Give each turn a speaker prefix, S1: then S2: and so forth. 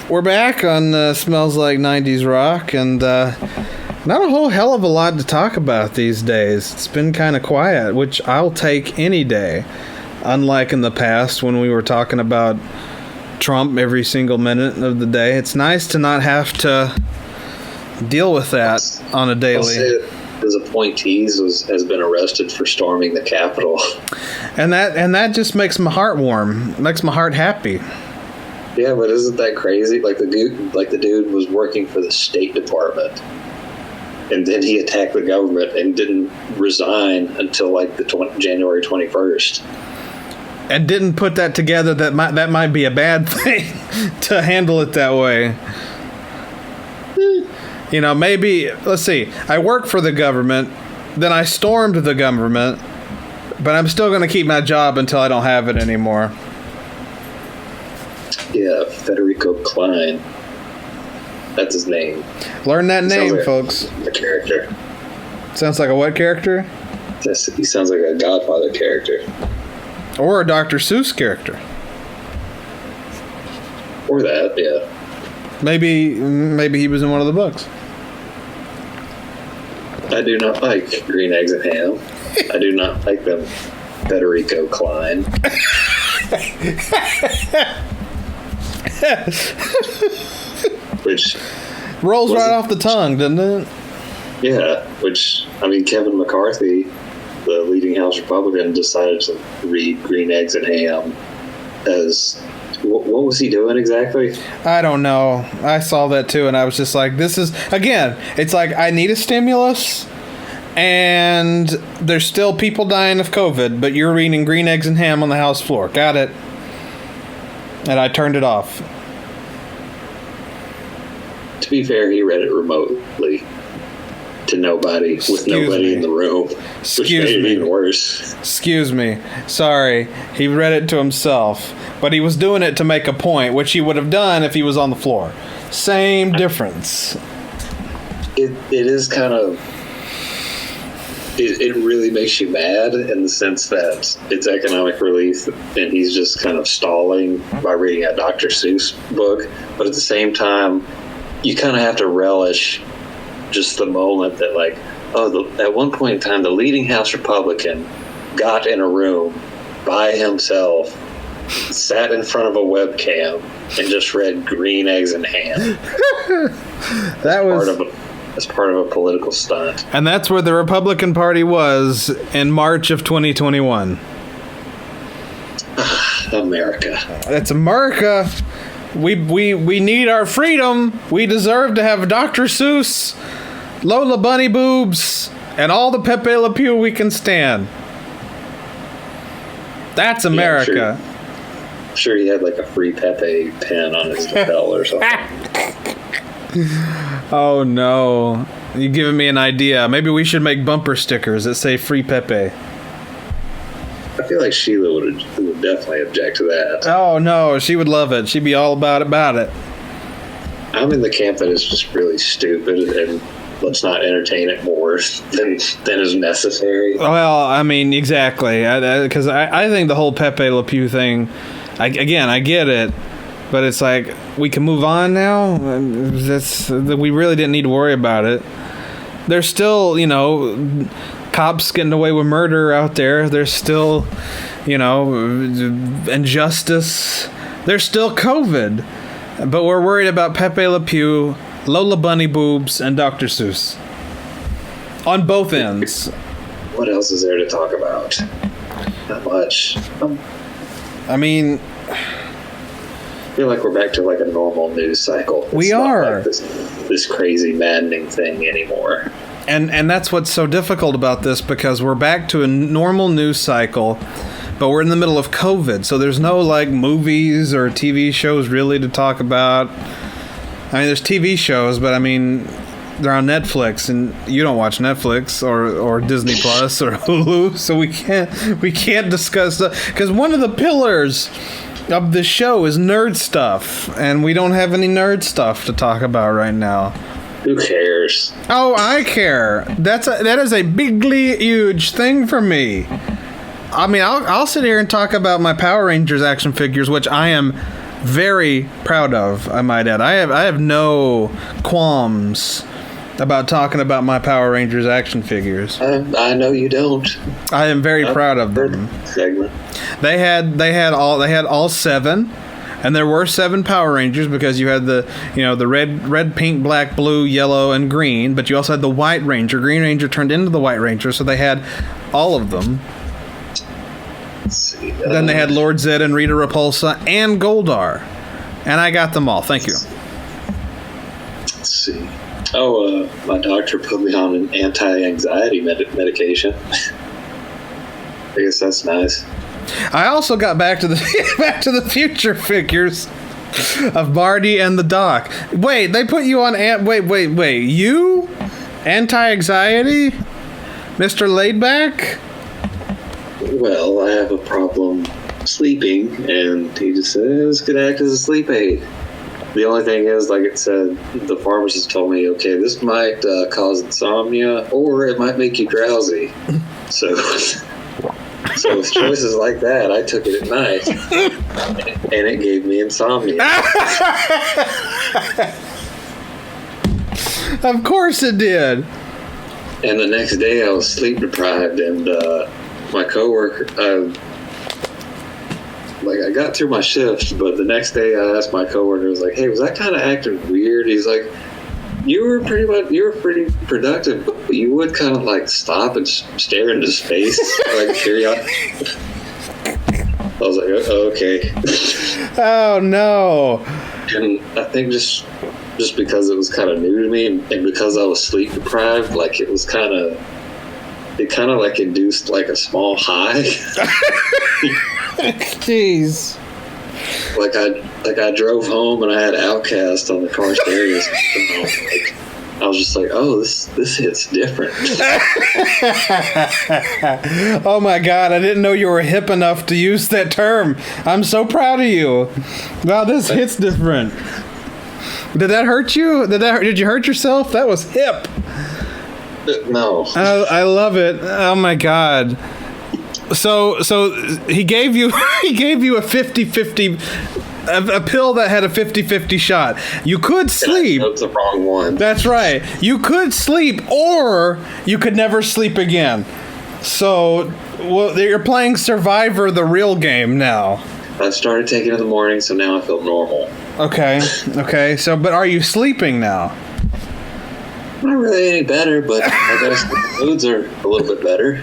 S1: We're back on Smells Like 90s Rock, and not a whole hell of a lot to talk about these days. It's been kind of quiet, which I'll take any day. Unlike in the past when we were talking about Trump every single minute of the day. It's nice to not have to deal with that on a daily.
S2: His appointees has been arrested for storming the Capitol.
S1: And that just makes my heart warm. Makes my heart happy.
S2: Yeah, but isn't that crazy? Like the dude was working for the State Department, and then he attacked the government and didn't resign until like January 21st.
S1: And didn't put that together that might be a bad thing to handle it that way. You know, maybe, let's see, I work for the government, then I stormed the government, but I'm still going to keep my job until I don't have it anymore.
S2: Yeah, Federico Klein. That's his name.
S1: Learn that name, folks.
S2: A character.
S1: Sounds like a what character?
S2: He sounds like a Godfather character.
S1: Or a Dr. Seuss character.
S2: Or that, yeah.
S1: Maybe he was in one of the books.
S2: I do not like green eggs and ham. I do not like them, Federico Klein. Which
S1: rolls right off the tongue, doesn't it?
S2: Yeah, which, I mean, Kevin McCarthy, the leading House Republican, decided to read Green Eggs and Ham as... What was he doing exactly?
S1: I don't know. I saw that too, and I was just like, this is... Again, it's like, I need a stimulus, and there's still people dying of COVID, but you're reading Green Eggs and Ham on the House floor. Got it. And I turned it off.
S2: To be fair, he read it remotely to nobody, with nobody in the room, which made it even worse.
S1: Excuse me. Sorry. He read it to himself, but he was doing it to make a point, which he would have done if he was on the floor. Same difference.
S2: It is kind of... It really makes you mad in the sense that it's economic relief and he's just kind of stalling by reading a Dr. Seuss book. But at the same time, you kind of have to relish just the moment that, like, at one point in time, the leading House Republican got in a room by himself, sat in front of a webcam, and just read Green Eggs and Ham. As part of a political stunt.
S1: And that's where the Republican Party was in March of 2021.
S2: America.
S1: That's America. We need our freedom. We deserve to have Dr. Seuss, Lola Bunny Boobs, and all the Pepe Le Pew we can stand. That's America.
S2: Yeah, I'm sure he had like a free Pepe pen on his lapel or something.
S1: Oh no. You're giving me an idea. Maybe we should make bumper stickers that say Free Pepe.
S2: I feel like Sheila would definitely object to that.
S1: Oh no, she would love it. She'd be all about it.
S2: I'm in the camp that is just really stupid and let's not entertain it more than is necessary.
S1: Well, I mean, exactly. Because I think the whole Pepe Le Pew thing, I get it. But it's like, we can move on now? We really didn't need to worry about it. There's still, cops getting away with murder out there. There's still, injustice. There's still COVID. But we're worried about Pepe Le Pew, Lola Bunny Boobs, and Dr. Seuss. On both ends.
S2: What else is there to talk about? Not much.
S1: I mean...
S2: I feel like we're back to like a normal news cycle.
S1: We are.
S2: Not like this crazy maddening thing anymore.
S1: And that's what's so difficult about this, because we're back to a normal news cycle, but we're in the middle of COVID, so there's no like movies or TV shows really to talk about. I mean, there's TV shows, but I mean, they're on Netflix, and you don't watch Netflix or Disney Plus or Hulu, so we can't discuss that, because one of the pillars of the show is nerd stuff, and we don't have any nerd stuff to talk about right now.
S2: Who cares?
S1: Oh, I care. That is a bigly huge thing for me. I mean, I'll sit here and talk about my Power Rangers action figures, which I am very proud of, I might add. I have no qualms about talking about my Power Rangers action figures.
S2: I know you don't.
S1: I am very proud of them.
S2: Segment.
S1: They had all 7. And there were 7 Power Rangers because you had the red, pink, black, blue, yellow, and green. But you also had the White Ranger. Green Ranger turned into the White Ranger, so they had all of them.
S2: Let's see.
S1: Then they had Lord Zed and Rita Repulsa and Goldar. And I got them all. Thank you.
S2: Let's see. Oh, my doctor put me on an anti-anxiety medication. I guess that's nice.
S1: I also got back to the the Future figures of Marty and the Doc. Wait, they put you on wait. You? Anti-anxiety? Mr. Laidback?
S2: Well, I have a problem sleeping, and he just said, this could act as a sleep aid. The only thing is, like it said, the pharmacist told me, okay, this might cause insomnia, or it might make you drowsy. So with choices like that, I took it at night, and it gave me insomnia.
S1: Of course it did.
S2: And the next day, I was sleep deprived, and my coworker, I got through my shift, but the next day, I asked my coworker, I was like, "Hey, was I kind of acting weird?" He's like, You were pretty productive, but you would kind of like stop and stare into space, like curiosity. I was like, oh, okay.
S1: Oh no!
S2: And I think just because it was kind of new to me, and because I was sleep deprived, like it kind of like induced like a small high.
S1: Jeez.
S2: Like I drove home and I had Outcast on the car stereo. I was just like, oh, this hits different.
S1: Oh my God, I didn't know you were hip enough to use that term. I'm so proud of you. Wow, this hits different. Did that hurt you? Did you hurt yourself? That was hip.
S2: No.
S1: I love it. Oh my God. So he gave you a 50-50, a pill that had a 50-50 shot. You could sleep.
S2: That's the wrong one.
S1: That's right. You could sleep, or you could never sleep again. So, you're playing Survivor, the real game now.
S2: I started taking it in the morning, so now I feel normal.
S1: Okay. So, but are you sleeping now?
S2: Not really any better, but I guess the moods are a little bit better.